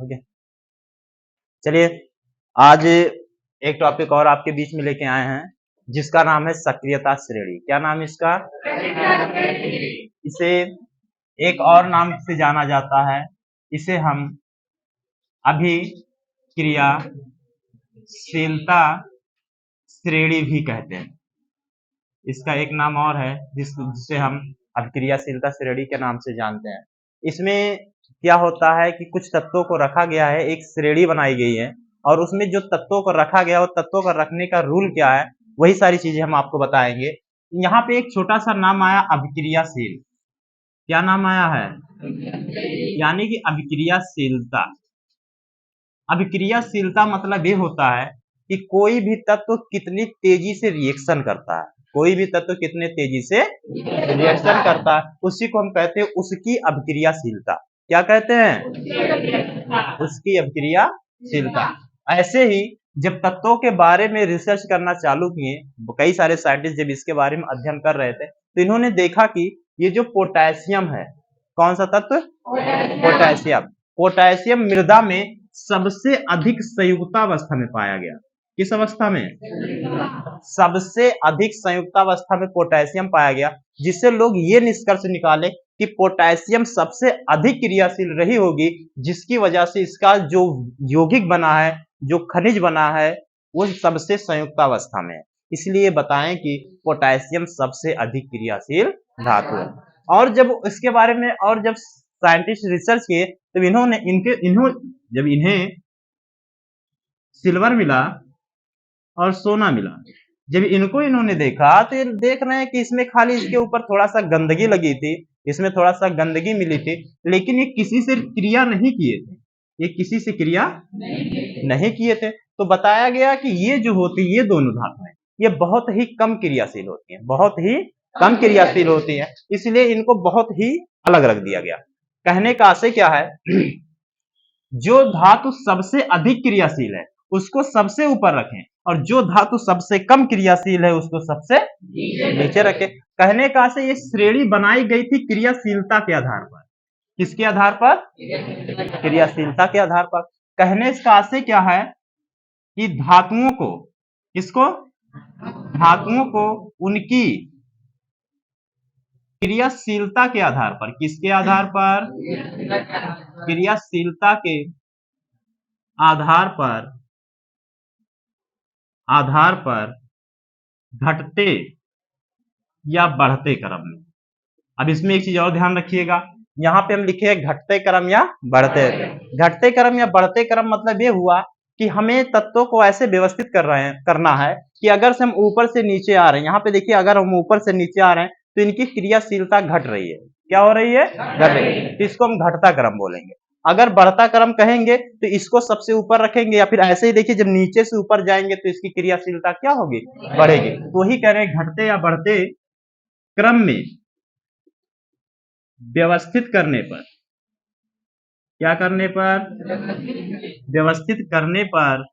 Okay, चलिए आज एक टॉपिक और आपके बीच में लेके आए हैं जिसका नाम है सक्रियता श्रेणी। क्या नाम है इसका? इसे एक और नाम से जाना जाता है, इसे हम अभिक्रियाशीलता श्रेणी भी कहते हैं। इसका एक नाम और है जिसे हम अभिक्रियाशीलता श्रेणी के नाम से जानते हैं। इसमें क्या होता है कि कुछ तत्वों को रखा गया है, एक श्रेणी बनाई गई है और उसमें जो तत्वों को रखा गया, वो तत्वों को रखने का रूल क्या है, वही सारी चीजें हम आपको बताएंगे। यहाँ पे एक छोटा सा नाम आया अभिक्रियाशील। क्या नाम आया है? यानी कि अभिक्रियाशीलता। अभिक्रियाशीलता मतलब ये होता है कि कोई भी तत्व कितनी तेजी से रिएक्शन करता है, कोई भी तत्व कितने तेजी से रिएक्शन करता है, उसी को हम कहते हैं उसकी अभिक्रियाशीलता। क्या कहते हैं? उसकी अभिक्रियाशीलता। ऐसे ही जब तत्वों के बारे में रिसर्च करना चालू किए, कई सारे साइंटिस्ट जब इसके बारे में अध्ययन कर रहे थे तो इन्होंने देखा कि ये जो पोटेशियम है, कौन सा तत्व? पोटेशियम। पोटेशियम मृदा में सबसे अधिक संयुक्तावस्था में पाया गया। किस अवस्था में? सबसे अधिक संयुक्तावस्था में पोटेशियम पाया गया, जिससे लोग ये निष्कर्ष निकाले कि पोटेशियम सबसे अधिक क्रियाशील रही होगी, जिसकी वजह से इसका जो यौगिक बना है, जो खनिज बना है, वो सबसे संयुक्तावस्था में है। इसलिए बताएं कि पोटेशियम सबसे अधिक क्रियाशील धातु है। और जब इसके बारे में और जब साइंटिस्ट रिसर्च किए तो जब इन्हें सिल्वर मिला और सोना मिला, जब इनको इन्होंने देखा तो ये देख रहे हैं कि इसमें खाली इसके ऊपर थोड़ा सा गंदगी लगी थी, इसमें थोड़ा सा गंदगी मिली थी, लेकिन ये किसी से क्रिया नहीं किए थे, ये किसी से क्रिया नहीं किए थे। तो बताया गया कि ये जो होती है, ये दोनों धातुएं ये बहुत ही कम क्रियाशील होती हैं, बहुत ही कम क्रियाशील होती हैं, इसलिए इनको बहुत ही अलग रख दिया गया। कहने का आशय क्या है? जो धातु सबसे अधिक क्रियाशील है उसको सबसे ऊपर रखें और जो धातु सबसे कम क्रियाशील है उसको सबसे नीचे रखें। कहने का आशय ये श्रेणी बनाई गई थी क्रियाशीलता के आधार पर। किसके आधार पर? क्रियाशीलता के आधार पर। कहने का आशय क्या है कि धातुओं को, किसको? धातुओं को उनकी क्रियाशीलता के आधार पर, किसके आधार पर? क्रियाशीलता के आधार पर घटते या बढ़ते क्रम में। अब इसमें एक चीज और ध्यान रखिएगा, यहाँ पे हम लिखे हैं घटते क्रम या बढ़ते। घटते क्रम या बढ़ते क्रम मतलब ये हुआ कि हमें तत्वों को ऐसे व्यवस्थित करना है कि अगर से हम ऊपर से नीचे आ रहे हैं, यहाँ पे देखिए अगर हम ऊपर से नीचे आ रहे हैं तो इनकी क्रियाशीलता घट रही है। क्या हो रही है? घट रही है। तो इसको हम घटता क्रम बोलेंगे। अगर बढ़ता क्रम कहेंगे तो इसको सबसे ऊपर रखेंगे, या फिर ऐसे ही देखिए जब नीचे से ऊपर जाएंगे तो इसकी क्रियाशीलता क्या होगी? बढ़ेगी। तो ही कह रहे हैं घटते या बढ़ते क्रम में व्यवस्थित करने पर, क्या करने पर? व्यवस्थित करने पर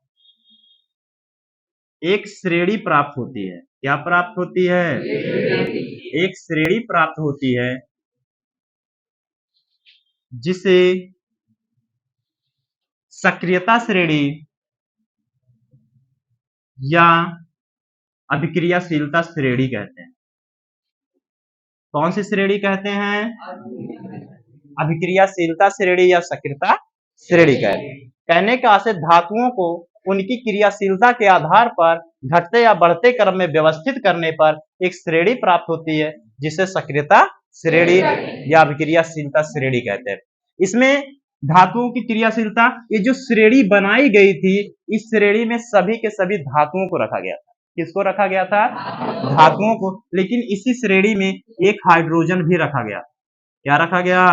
एक श्रेणी प्राप्त होती है। क्या प्राप्त होती है? एक श्रेणी प्राप्त होती है जिसे सक्रियता श्रेणी या अभिक्रियाशीलता श्रेणी कहते हैं। कौन सी श्रेणी कहते हैं? अभिक्रियाशीलता श्रेणी या सक्रियता श्रेणी कहते हैं। कहने का आशय धातुओं को उनकी क्रियाशीलता के आधार पर घटते या बढ़ते क्रम में व्यवस्थित करने पर एक श्रेणी प्राप्त होती है जिसे सक्रियता श्रेणी या अभिक्रियाशीलता श्रेणी कहते हैं। इसमें धातुओं की क्रियाशीलता, ये जो श्रेणी बनाई गई थी, इस श्रेणी में सभी के सभी धातुओं को रखा गया था। किसको रखा गया था? धातुओं को। लेकिन इसी श्रेणी में एक हाइड्रोजन भी रखा गया। क्या रखा गया?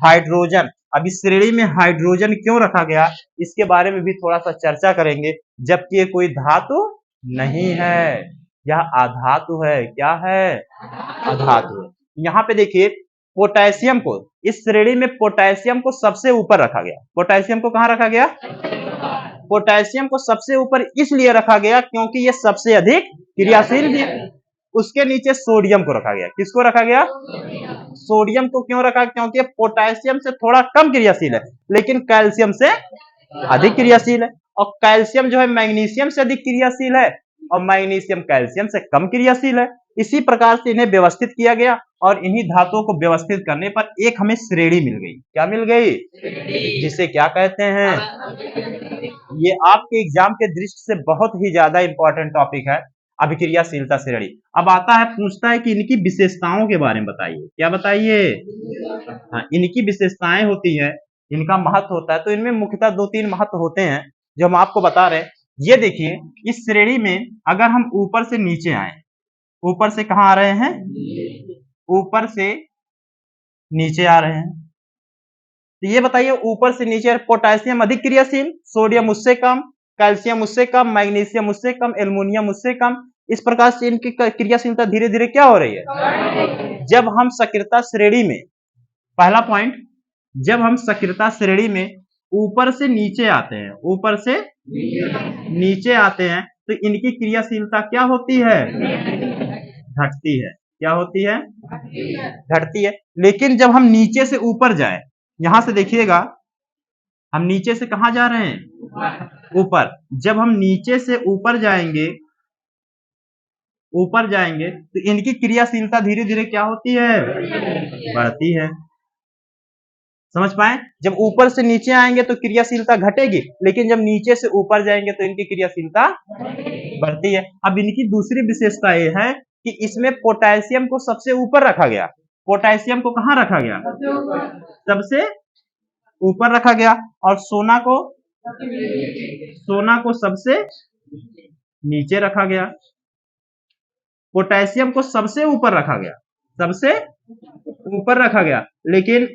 हाइड्रोजन। अब इस श्रेणी में हाइड्रोजन क्यों रखा गया, इसके बारे में भी थोड़ा सा चर्चा करेंगे। जबकि ये कोई धातु नहीं है, यह अधातु है। क्या है? अधातु है। यहाँ पे देखिए पोटेशियम को, इस श्रेणी में पोटेशियम को सबसे ऊपर रखा गया। पोटेशियम को कहाँ रखा गया? पोटेशियम को सबसे ऊपर इसलिए रखा गया क्योंकि ये सबसे अधिक क्रियाशील भी है। उसके नीचे सोडियम को रखा गया। किसको रखा गया? सोडियम को क्यों रखा? क्योंकि पोटेशियम से थोड़ा कम क्रियाशील है लेकिन कैल्शियम से अधिक क्रियाशील है, और कैल्शियम जो है मैग्नीशियम से अधिक क्रियाशील है और मैग्नीशियम कैल्शियम से कम क्रियाशील है। इसी प्रकार से इन्हें व्यवस्थित किया गया और इन्हीं धातुओं को व्यवस्थित करने पर एक हमें श्रेणी मिल गई। क्या मिल गई? जिसे क्या कहते हैं? ये आपके एग्जाम के दृष्टि से बहुत ही ज्यादा इंपॉर्टेंट टॉपिक है, अभिक्रियाशीलता श्रेणी। अब आता है, पूछता है कि इनकी विशेषताओं के बारे में बताइए। क्या बताइए? हाँ, इनकी विशेषताएं होती है, इनका महत्व होता है। तो इनमें मुख्यतः 2-3 महत्व होते हैं जो हम आपको बता रहे हैं। ये देखिए, इस श्रेणी में अगर हम ऊपर से नीचे आए, ऊपर से कहां आ रहे हैं? ऊपर से नीचे आ रहे हैं। तो ये बताइए, ऊपर से नीचे पोटेशियम अधिक क्रियाशील, सोडियम उससे कम, कैल्शियम उससे कम, मैग्नीशियम उससे कम, एल्युमिनियम उससे कम। इस प्रकार से इनकी क्रियाशीलता धीरे धीरे क्या हो रही है? जब हम सक्रियता श्रेणी में, पहला पॉइंट, जब हम सक्रियता श्रेणी में ऊपर से नीचे आते हैं, ऊपर से नीचे आते हैं, तो इनकी क्रियाशीलता क्या होती है? घटती है। क्या होती है? घटती है। लेकिन जब हम नीचे से ऊपर जाए, यहां से देखिएगा, हम नीचे से कहां जा रहे हैं? ऊपर। जब हम नीचे से ऊपर जाएंगे, ऊपर जाएंगे, तो इनकी क्रियाशीलता धीरे धीरे क्या होती है? बढ़ती है। समझ पाए? जब ऊपर से नीचे आएंगे तो क्रियाशीलता घटेगी, लेकिन जब नीचे से ऊपर जाएंगे तो इनकी क्रियाशीलता बढ़ती है। अब इनकी दूसरी विशेषता यह है कि इसमें पोटेशियम को सबसे ऊपर रखा गया। पोटेशियम को कहां रखा गया? सबसे ऊपर रखा गया। और सोना को सबसे नीचे रखा गया। पोटेशियम को सबसे ऊपर रखा गया, सबसे ऊपर रखा गया, लेकिन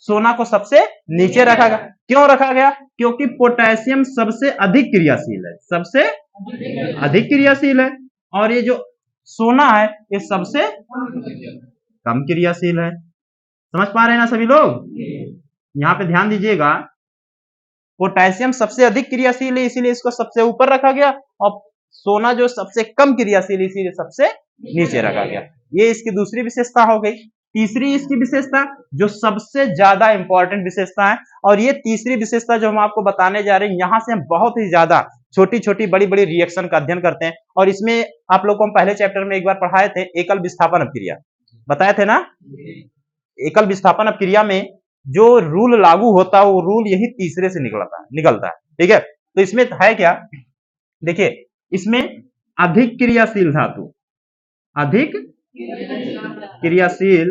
सोना को सबसे नीचे रखा गया। क्यों रखा गया? क्योंकि पोटेशियम सबसे अधिक क्रियाशील है, सबसे अधिक क्रियाशील है, और ये जो सोना है ये सबसे कम क्रियाशील है। समझ पा रहे हैं ना सभी लोग? यहां पे ध्यान दीजिएगा, पोटेशियम सबसे अधिक क्रियाशील है इसीलिए इसको सबसे ऊपर रखा गया, और सोना जो सबसे कम क्रियाशील इसीलिए सबसे नीचे रखा गया। ये इसकी दूसरी विशेषता हो गई। तीसरी इसकी विशेषता जो सबसे ज्यादा इंपॉर्टेंट विशेषता है, और ये तीसरी विशेषता जो हम आपको बताने जा रहे हैं, यहां से हम बहुत ही ज्यादा छोटी छोटी बड़ी बड़ी रिएक्शन का अध्ययन करते हैं। और इसमें आप लोग को हम पहले चैप्टर में एक बार पढ़ाए थे, एकल विस्थापन अपक्रिया, बताए थे ना? एकल विस्थापन अपक्रिया में जो रूल लागू होता है वो रूल यही तीसरे से निकलता है। ठीक है, तो इसमें है क्या? देखिए, इसमें अधिक क्रियाशील धातु, अधिक क्रियाशील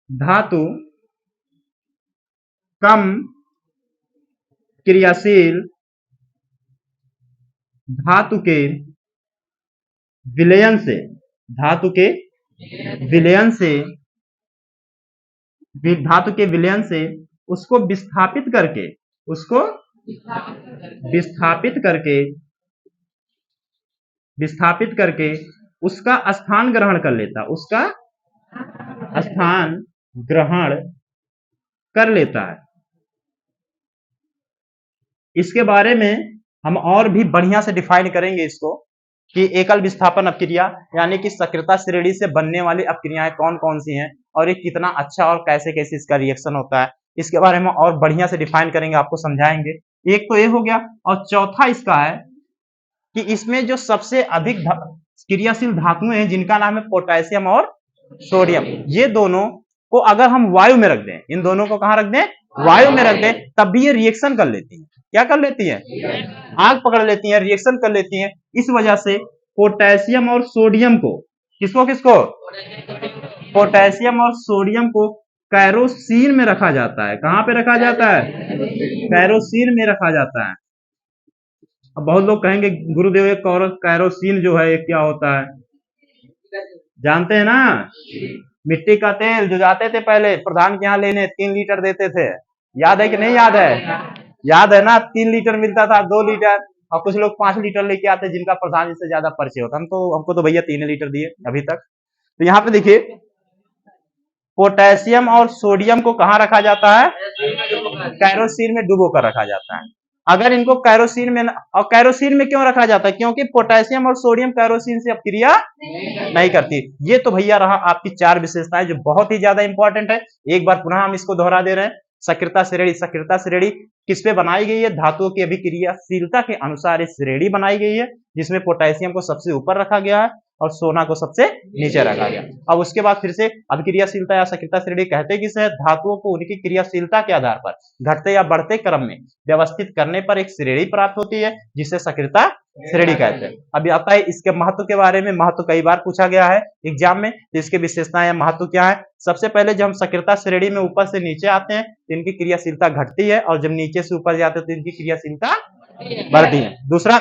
धातु कम क्रियाशील धातु के विलयन से, धातु के विलयन से, धातु के विलयन से उसको विस्थापित करके, उसको विस्थापित करके उसका स्थान ग्रहण कर लेता, उसका स्थान ग्रहण कर लेता है। इसके बारे में हम और भी बढ़िया से डिफाइन करेंगे इसको, कि एकल विस्थापन अपक्रिया यानी कि सक्रियता श्रेणी से बनने वाली अपक्रियाएं कौन कौन सी हैं और ये कितना अच्छा और कैसे कैसे इसका रिएक्शन होता है, इसके बारे में और बढ़िया से डिफाइन करेंगे, आपको समझाएंगे। एक तो ये हो गया, और चौथा इसका है कि इसमें जो सबसे अधिक क्रियाशील धातुएं हैं जिनका नाम है पोटेशियम और सोडियम, ये दोनों को अगर हम वायु में रख दें, इन दोनों को कहां रख दें? वायु में रख दें, तब भी ये रिएक्शन कर लेती है। क्या कर लेती है? आग पकड़ लेती है, रिएक्शन कर लेती है। इस वजह से पोटेशियम और सोडियम को, किसको पोटेशियम और सोडियम को कैरोसिन में रखा जाता है। कहां पे रखा जाता है? कैरोसिन में रखा जाता है। अब बहुत लोग कहेंगे गुरुदेव ये कैरोसिन जो है क्या होता है? जानते हैं ना? मिट्टी का तेल जो जाते थे पहले प्रधान के यहाँ लेने, 3 लीटर देते थे, याद है कि नहीं याद है? याद है ना? 3 लीटर मिलता था, 2 लीटर, और कुछ लोग 5 लीटर लेके आते जिनका प्रधान से ज्यादा परिचय होता। हमको तो भैया 3 लीटर दिए अभी तक। तो यहाँ पे देखिए, पोटेशियम और सोडियम को कहां रखा जाता है? कैरोसिन में डुबो कर रखा जाता है। अगर इनको कैरोसिन में और कैरोसिन में क्यों रखा जाता है? क्योंकि पोटेशियम और सोडियम कैरोसिन से अपक्रिया नहीं करती। ये तो भैया रहा आपकी 4 विशेषताएं जो बहुत ही ज्यादा इंपॉर्टेंट है। एक बार पुनः हम इसको दोहरा दे रहे हैं। सक्रियता श्रेणी, सक्रियता श्रेणी किस पे बनाई गई है? धातुओं की अभिक्रियाशीलता के अनुसार एक श्रेणी बनाई गई है, जिसमें पोटेशियम को सबसे ऊपर रखा गया है और सोना को सबसे नीचे रखा गया। अब उसके बाद फिर से अभिक्रियाशीलता या सक्रियता श्रेणी कहते किसे है? धातुओं को उनकी क्रियाशीलता के आधार पर घटते या बढ़ते क्रम में व्यवस्थित करने पर एक श्रेणी प्राप्त होती है, जिसे सक्रियता श्रेणी कहते हैं। अभी आता है इसके महत्व के बारे में। महत्व कई बार पूछा गया है एग्जाम में, तो इसके विशेषताएं या महत्व क्या है? सबसे पहले जब हम सक्रियता श्रेणी में ऊपर से नीचे आते हैं तो इनकी क्रियाशीलता घटती है, और जब नीचे से ऊपर जाते हैं तो इनकी क्रियाशीलता बढ़ती है। दूसरा,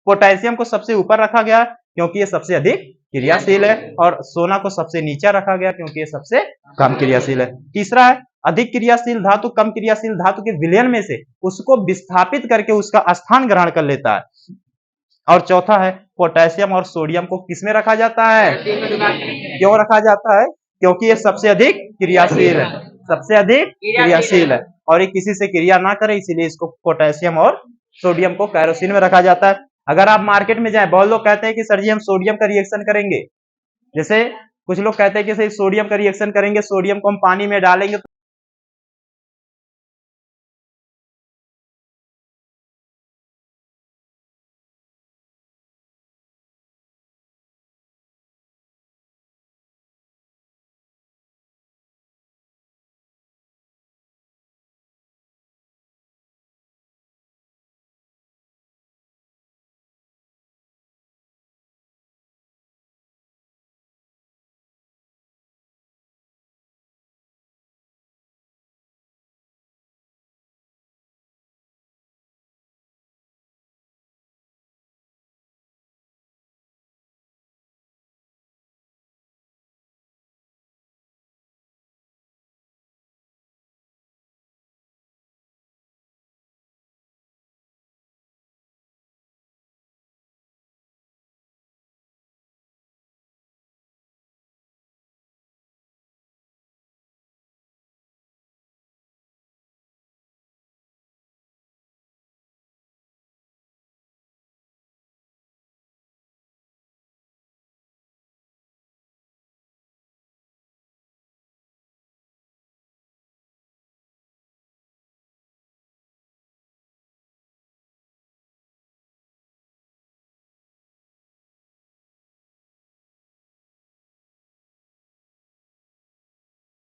पोटेशियम को सबसे ऊपर रखा गया क्योंकि ये सबसे अधिक क्रियाशील है, और सोना को सबसे नीचे रखा गया क्योंकि ये सबसे कम क्रियाशील है। तीसरा है, अधिक क्रियाशील धातु कम क्रियाशील धातु के विलयन में से उसको विस्थापित करके उसका स्थान ग्रहण कर लेता है। और चौथा है, पोटेशियम और सोडियम को किसमें रखा जाता है? क्यों रखा जाता है? क्योंकि ये सबसे अधिक क्रियाशील है, सबसे अधिक क्रियाशील है, और ये किसी से क्रिया ना करे, इसीलिए इसको पोटेशियम और सोडियम को कैरोसिन में रखा जाता है। अगर आप मार्केट में जाए, बहुत लोग कहते हैं कि सर जी हम सोडियम का रिएक्शन करेंगे, जैसे कुछ लोग कहते हैं कि सर सोडियम का रिएक्शन करेंगे, सोडियम को हम पानी में डालेंगे